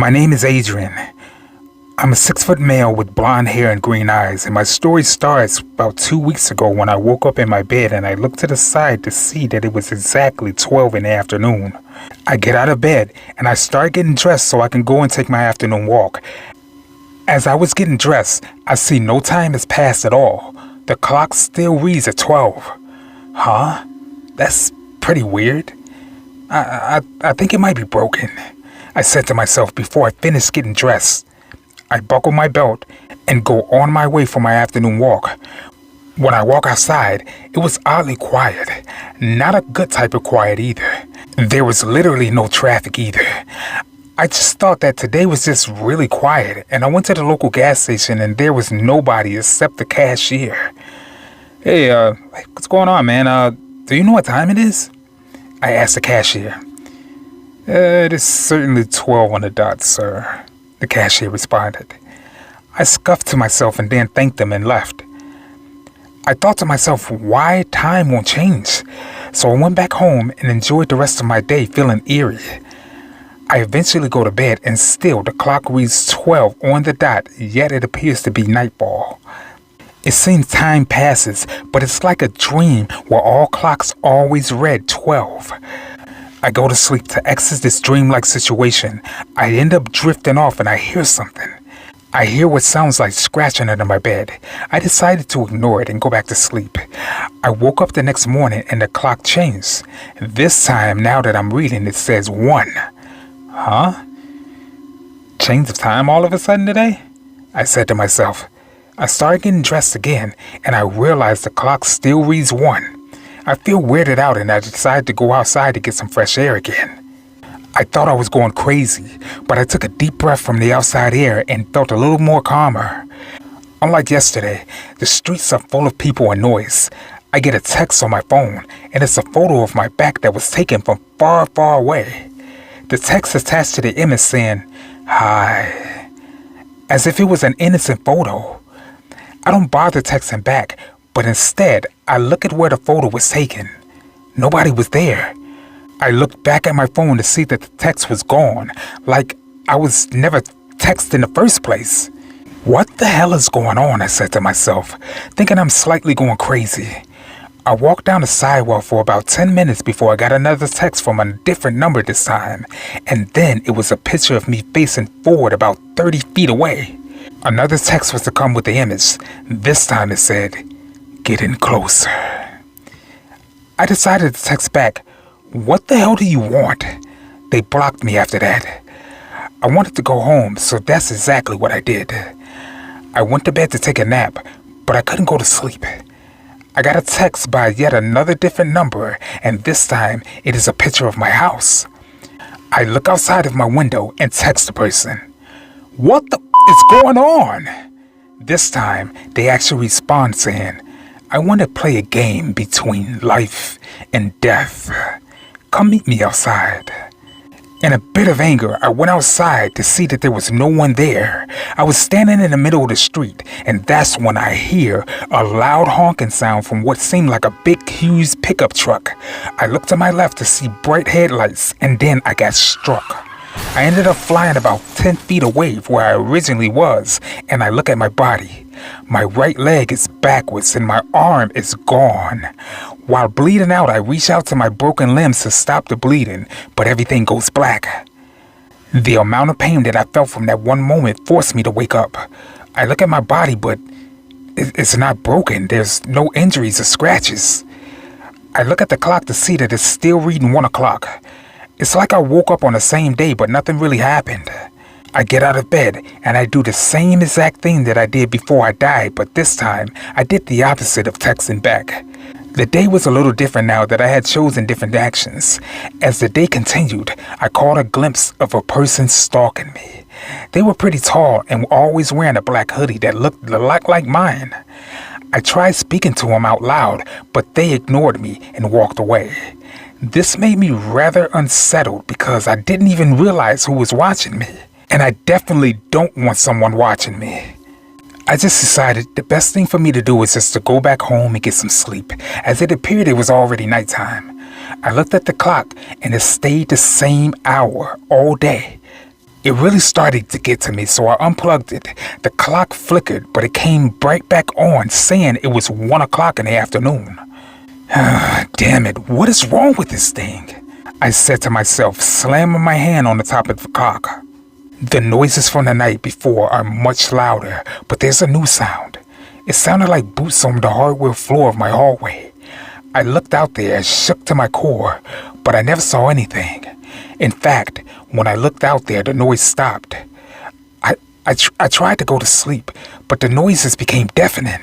My name is Adrian. I'm a 6-foot male with blonde hair and green eyes, and my story starts about 2 weeks ago when I woke up in my bed and I looked to the side to see that it was exactly 12 in the afternoon. I get out of bed and I start getting dressed so I can go and take my afternoon walk. As I was getting dressed, I see no time has passed at all. The clock still reads at 12. Huh? That's pretty weird. I think it might be broken, I said to myself before I finished getting dressed. I buckle my belt and go on my way for my afternoon walk. When I walk outside, it was oddly quiet. Not a good type of quiet either. There was literally no traffic either. I just thought that today was just really quiet, and I went to the local gas station and there was nobody except the cashier. Hey, what's going on, man? Do you know what time it is? I asked the cashier. It is certainly 12 on the dot, sir, the cashier responded. I scuffed to myself and then thanked them and left. I thought to myself, why time won't change? So I went back home and enjoyed the rest of my day feeling eerie. I eventually go to bed and still the clock reads 12 on the dot, yet it appears to be nightfall. It seems time passes, but it's like a dream where all clocks always read 12. I go to sleep to exit this dreamlike situation. I end up drifting off and I hear something. I hear what sounds like scratching under my bed. I decided to ignore it and go back to sleep. I woke up the next morning and the clock changed. This time, now that I'm reading, it says 1. Huh? Change of time all of a sudden today? I said to myself. I started getting dressed again and I realized the clock still reads 1. I feel weirded out and I decided to go outside to get some fresh air again. I thought I was going crazy, but I took a deep breath from the outside air and felt a little more calmer. Unlike yesterday, the streets are full of people and noise. I get a text on my phone and it's a photo of my back that was taken from far, far away. The text attached to the image saying, "Hi," as if it was an innocent photo. I don't bother texting back, but instead, I look at where the photo was taken. Nobody was there. I looked back at my phone to see that the text was gone, like I was never texted in the first place. What the hell is going on, I said to myself, thinking I'm slightly going crazy. I walked down the sidewalk for about 10 minutes before I got another text from a different number this time, and then it was a picture of me facing forward about 30 feet away. Another text was to come with the image. This time it said, "Getting closer." I decided to text back, "What the hell do you want?" They blocked me after that. I wanted to go home, so that's exactly what I did. I went to bed to take a nap, but I couldn't go to sleep. I got a text by yet another different number, and this time it is a picture of my house. I look outside of my window and text the person. "What the is going on?" This time, they actually respond saying, "I want to play a game between life and death. Come meet me outside." In a bit of anger, I went outside to see that there was no one there. I was standing in the middle of the street, and that's when I hear a loud honking sound from what seemed like a big, huge pickup truck. I looked to my left to see bright headlights, and then I got struck. I ended up flying about 10 feet away from where I originally was, and I look at my body. My right leg is backwards and my arm is gone. While bleeding out, I reach out to my broken limbs to stop the bleeding, but everything goes black. The amount of pain that I felt from that one moment forced me to wake up. I look at my body, but it's not broken. There's no injuries or scratches. I look at the clock to see that it's still reading 1 o'clock. It's like I woke up on the same day, but nothing really happened. I get out of bed, and I do the same exact thing that I did before I died, but this time, I did the opposite of texting back. The day was a little different now that I had chosen different actions. As the day continued, I caught a glimpse of a person stalking me. They were pretty tall and were always wearing a black hoodie that looked a lot like mine. I tried speaking to them out loud, but they ignored me and walked away. This made me rather unsettled because I didn't even realize who was watching me. And I definitely don't want someone watching me. I just decided the best thing for me to do was just to go back home and get some sleep, as it appeared it was already nighttime. I looked at the clock and it stayed the same hour all day. It really started to get to me, so I unplugged it. The clock flickered, but it came right back on, saying it was 1 o'clock in the afternoon. Damn it, what is wrong with this thing? I said to myself, slamming my hand on the top of the clock. The noises from the night before are much louder, but there's a new sound. It sounded like boots on the hardwood floor of my hallway. I looked out there, shook to my core, but I never saw anything. In fact, when I looked out there, the noise stopped. I tried to go to sleep, but the noises became deafening.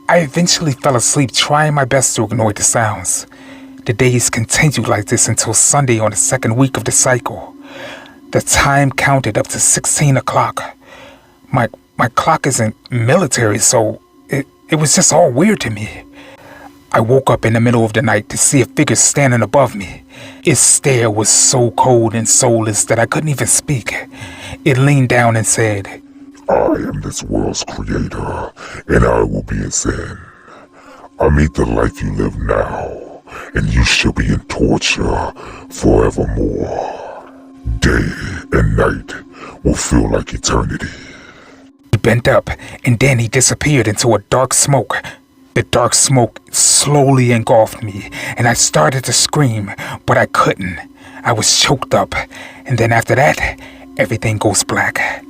I eventually fell asleep, trying my best to ignore the sounds. The days continued like this until Sunday on the second week of the cycle. The time counted up to 16 o'clock. My clock isn't military, so it was just all weird to me. I woke up in the middle of the night to see a figure standing above me. Its stare was so cold and soulless that I couldn't even speak. It leaned down and said, I am this world's creator, and I will be its end. I made the life you live now, and you shall be in torture forevermore. Day and night will feel like eternity. He bent up, and then he disappeared into a dark smoke. The dark smoke slowly engulfed me, and I started to scream, but I couldn't. I was choked up, and then after that, everything goes black.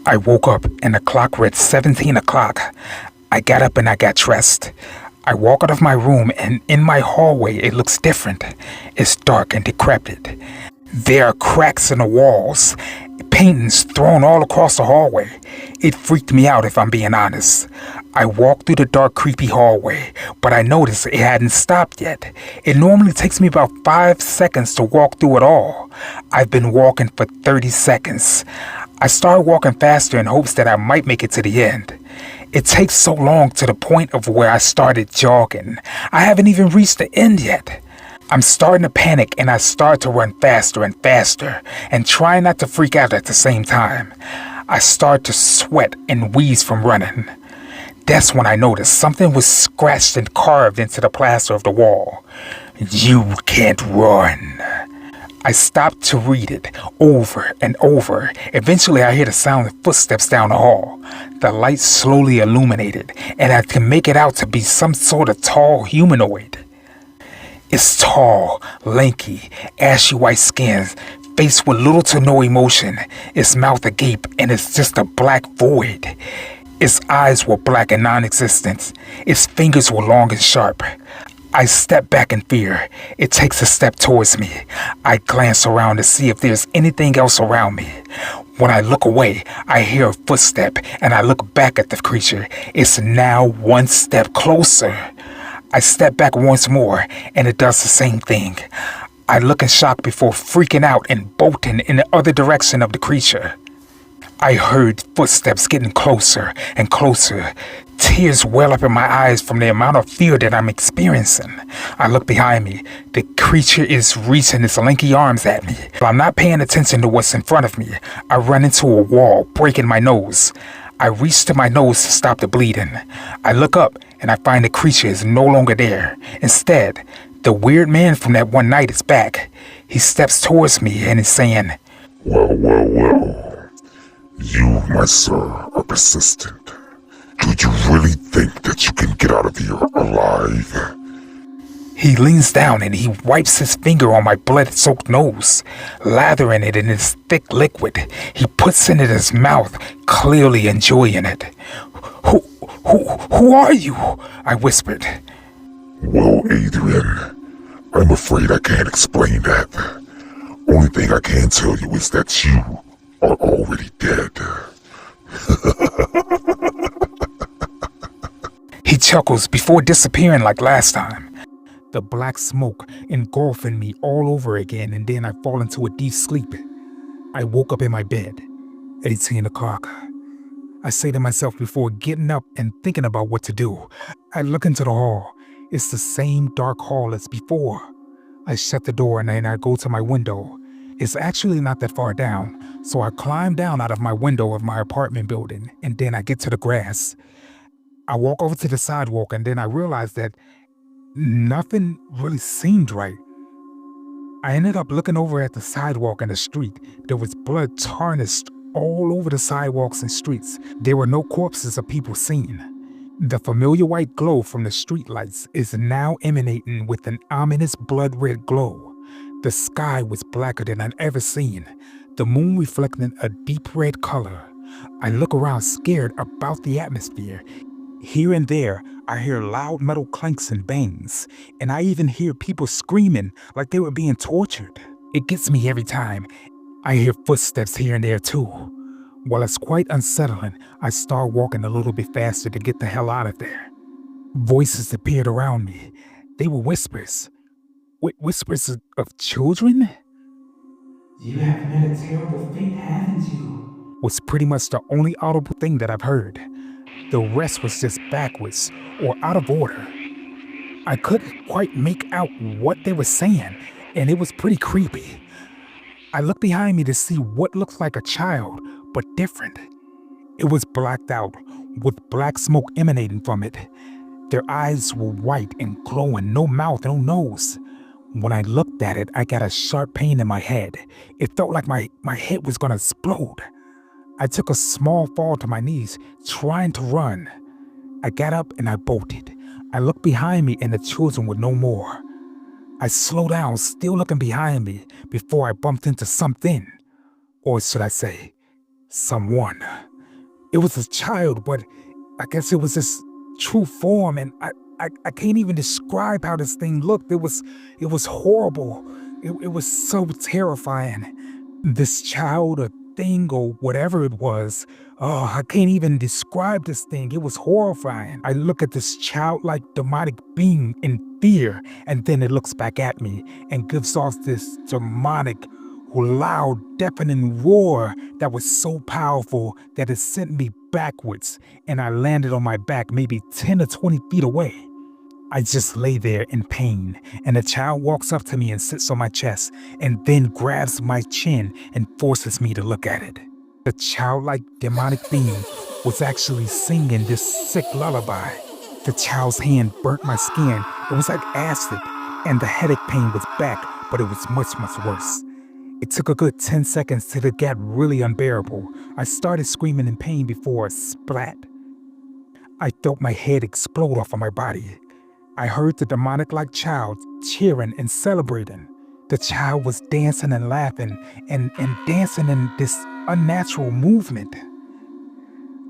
I woke up, and the clock read 17 o'clock. I got up and I got dressed. I walk out of my room, and in my hallway, it looks different. It's dark and decrepit. There are cracks in the walls, paintings thrown all across the hallway. It freaked me out, if I'm being honest. I walked through the dark, creepy hallway, but I noticed it hadn't stopped yet. It normally takes me about 5 seconds to walk through it all. I've been walking for 30 seconds. I started walking faster in hopes that I might make it to the end. It takes so long to the point of where I started jogging. I haven't even reached the end yet. I'm starting to panic, and I start to run faster and faster and try not to freak out at the same time. I start to sweat and wheeze from running. That's when I noticed something was scratched and carved into the plaster of the wall. You can't run. I stopped to read it over and over. Eventually I hear the sound of footsteps down the hall. The light slowly illuminated, and I can make it out to be some sort of tall humanoid. It's tall, lanky, ashy white skin, face with little to no emotion, its mouth agape, and it's just a black void. Its eyes were black and non-existent. Its fingers were long and sharp. I step back in fear. It takes a step towards me. I glance around to see if there's anything else around me. When I look away, I hear a footstep, and I look back at the creature. It's now one step closer. I step back once more, and it does the same thing. I look in shock before freaking out and bolting in the other direction of the creature. I heard footsteps getting closer and closer. Tears well up in my eyes from the amount of fear that I'm experiencing. I look behind me. The creature is reaching its lanky arms at me. While I'm not paying attention to what's in front of me, I run into a wall, breaking my nose. I reach to my nose to stop the bleeding. I look up, and I find the creature is no longer there. Instead, the weird man from that one night is back. He steps towards me and is saying, Well. You, my sir, are persistent. Do you really think that you can get out of here alive? He leans down and he wipes his finger on my blood-soaked nose, lathering it in his thick liquid. He puts it in his mouth, clearly enjoying it. Who are you? I whispered. Well, Adrian, I'm afraid I can't explain that. Only thing I can tell you is that you are already dead. He chuckles before disappearing like last time. The black smoke engulfing me all over again, and then I fall into a deep sleep. I woke up in my bed. 18 o'clock. I say to myself before getting up and thinking about what to do. I look into the hall. It's the same dark hall as before. I shut the door and then I go to my window. It's actually not that far down, so I climb down out of my window of my apartment building, and then I get to the grass. I walk over to the sidewalk, and then I realize that nothing really seemed right. I ended up looking over at the sidewalk and the street. There was blood tarnished all over the sidewalks and streets. There were no corpses of people seen. The familiar white glow from the streetlights is now emanating with an ominous blood-red glow. The sky was blacker than I'd ever seen, the moon reflecting a deep red color. I look around scared about the atmosphere. Here and there, I hear loud metal clanks and bangs, and I even hear people screaming like they were being tortured. It gets me every time. I hear footsteps here and there too. While it's quite unsettling, I start walking a little bit faster to get the hell out of there. Voices appeared around me. They were whispers. Whispers of children? You have met a terrible fate, haven't you? Was pretty much the only audible thing that I've heard. The rest was just backwards or out of order. I couldn't quite make out what they were saying, and it was pretty creepy. I looked behind me to see what looked like a child, but different. It was blacked out, with black smoke emanating from it. Their eyes were white and glowing, no mouth, no nose. When I looked at it, I got a sharp pain in my head. It felt like my head was gonna explode. I took a small fall to my knees, trying to run. I got up and I bolted. I looked behind me and the children were no more. I slowed down, still looking behind me, before I bumped into something. Or should I say, someone. It was a child, but I guess it was this true form, and I can't even describe how this thing looked. It was horrible. It was so terrifying. This child or thing or whatever it was, oh, I can't even describe this thing. It was horrifying. I look at this childlike demonic being in fear, and then it looks back at me and gives off this demonic, loud, deafening roar that was so powerful that it sent me backwards, and I landed on my back maybe 10 or 20 feet away. I just lay there in pain, and the child walks up to me and sits on my chest, and then grabs my chin and forces me to look at it. The childlike demonic being was actually singing this sick lullaby. The child's hand burnt my skin. It was like acid, and the headache pain was back, but it was much, much worse. It took a good 10 seconds till it got really unbearable. I started screaming in pain before a splat. I felt my head explode off of my body. I heard the demonic-like child cheering and celebrating. The child was dancing and laughing and dancing in this unnatural movement.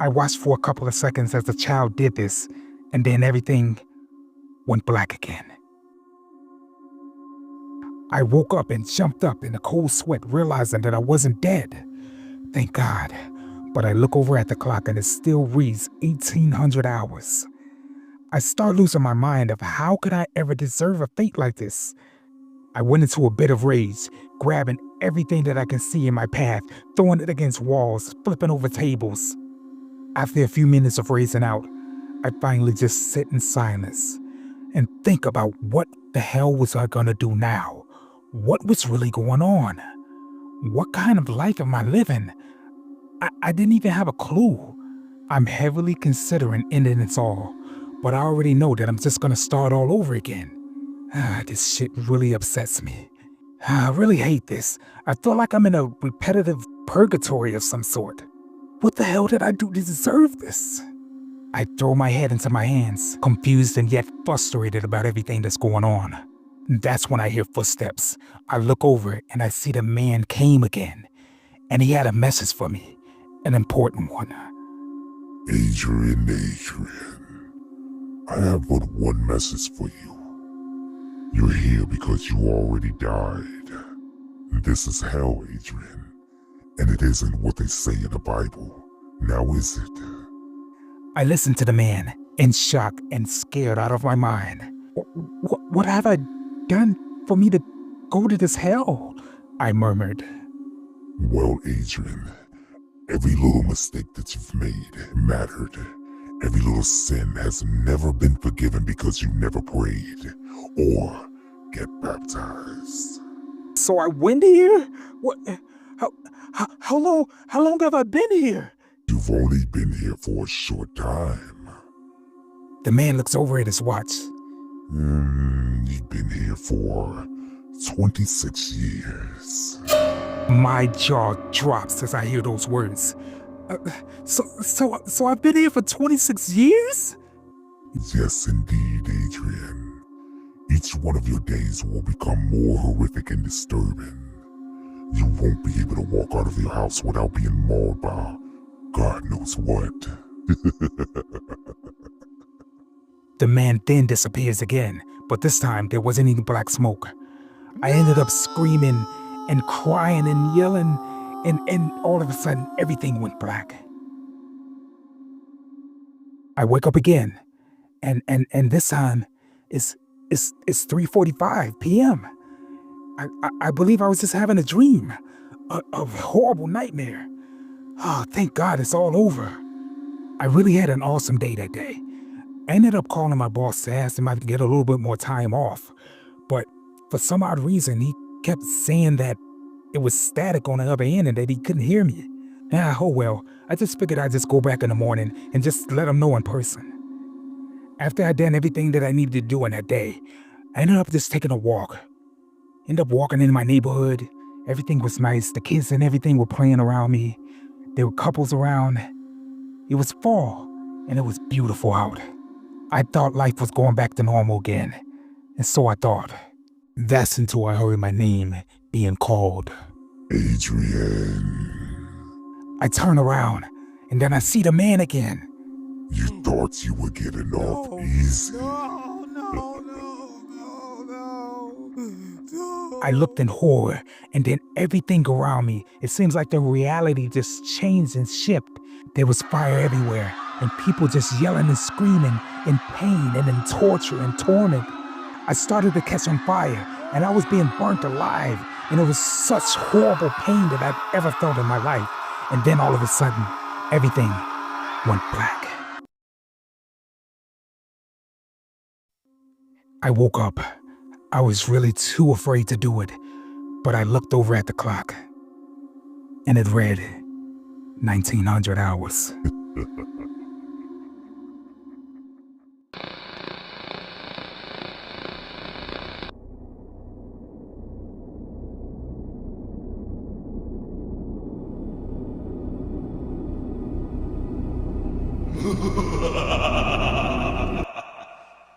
I watched for a couple of seconds as the child did this, and then everything went black again. I woke up and jumped up in a cold sweat, realizing that I wasn't dead. Thank God. But I look over at the clock and it still reads 1800 hours. I start losing my mind of how could I ever deserve a fate like this? I went into a bit of rage, grabbing everything that I can see in my path, throwing it against walls, flipping over tables. After a few minutes of racing out, I finally just sit in silence and think about what the hell was I gonna do now? What was really going on? What kind of life am I living? I didn't even have a clue. I'm heavily considering ending it all, but I already know that I'm just gonna start all over again. This shit really upsets me. I really hate this. I feel like I'm in a repetitive purgatory of some sort. What the hell did I do to deserve this? I throw my head into my hands, confused and yet frustrated about everything that's going on. That's when I hear footsteps. I look over and I see the man came again, and he had a message for me, an important one. Adrian, I have but one message for you. You're here because you already died. This is hell, Adrian, and it isn't what they say in the Bible. Now is it? I listened to the man, in shock and scared out of my mind. What have I done for me to go to this hell? I murmured. Well, Adrian, every little mistake that you've made mattered. Every little sin has never been forgiven because you never prayed or get baptized. So I went here? What? How long have I been here? You've only been here for a short time. The man looks over at his watch. You've been here for 26 years. My jaw drops as I hear those words. So I've been here for 26 years? Yes, indeed, Adrian. Each one of your days will become more horrific and disturbing. You won't be able to walk out of your house without being mauled by God knows what. The man then disappears again, but this time there wasn't any black smoke. I ended up screaming and crying and yelling, and all of a sudden everything went black. I wake up again, and this time it's 3:45 p.m. I believe I was just having a dream, a horrible nightmare. Oh, thank God it's all over. I really had an awesome day that day. I ended up calling my boss to ask him if I could get a little bit more time off, but for some odd reason, he kept saying that it was static on the other end and that he couldn't hear me. Oh well, I just figured I'd just go back in the morning and just let him know in person. After I'd done everything that I needed to do in that day, I ended up just taking a walk. Ended up walking in my neighborhood. Everything was nice. The kids and everything were playing around me. There were couples around. It was fall, and it was beautiful out. I thought life was going back to normal again, and so I thought. That's until I heard my name being called. Adrian. I turn around, and then I see the man again. You thought you were getting off easy. I looked in horror, and then everything around me, it seems like the reality just changed and shifted. There was fire everywhere, and people just yelling and screaming in pain and in torture and torment. I started to catch on fire, and I was being burnt alive, and it was such horrible pain that I've ever felt in my life. And then all of a sudden, everything went black. I woke up. I was really too afraid to do it, but I looked over at the clock, and it read 1900 hours.